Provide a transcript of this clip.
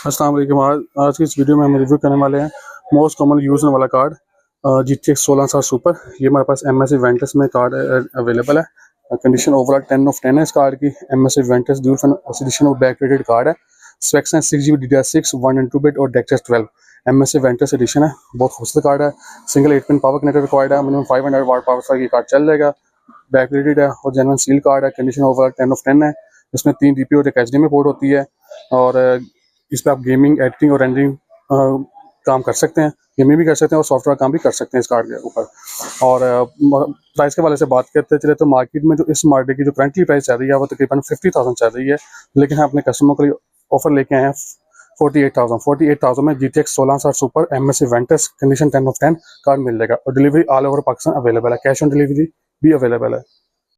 अस्सलाम वालेकुम। आज की इस वीडियो में हम रिव्यू करने वाले हैं मोस्ट कॉमन यूज होने वाला कार्ड GTX 1660 सुपर। ये हमारे पास MSI वेंटस में कार्ड अवेलेबल है। कंडीशन ओवरऑल 10 ऑफ 10 है इस कार्ड की। MSI Ventus dual fan addition और बैक रेटेड कार्ड है। स्पेक्स हैं 6GB DDR6 1 and 2 बिट और डेक्स 12। MSI वेंटस एडिशन है, बहुत खूबसूरत कार्ड है। Single 8 pin power connector required है। मिनिमम 500 वाट पावर तक ये कार्ड चल जाएगा। बैक रेटेड है और जेन्युइन सील कार्ड है। कंडीशन ओवरऑल 10 ऑफ 10 है। इसमें 3 DPI और एक HDMI पोर्ट होती है और इस पर आप गेमिंग, एडिटिंग और रेंडरिंग काम कर सकते हैं। गेमिंग भी कर सकते हैं और सॉफ्टवेयर काम भी कर सकते हैं इस कार्ड के ऊपर। और प्राइस के वाले से बात करते चले तो मार्केट में जो इस मॉडल की जो करंटली प्राइस चल रही है वो तकरीबन 50,000 चल रही है, लेकिन हम अपने कस्टमर के लिए ऑफर लेके आए हैं 48,000 में GTX 1660 super MSI Ventus condition 10 of 10 card मिल जाएगा और delivery all over Pakistan available है। कैश ऑन डिलीवरी भी अवेलेबल है।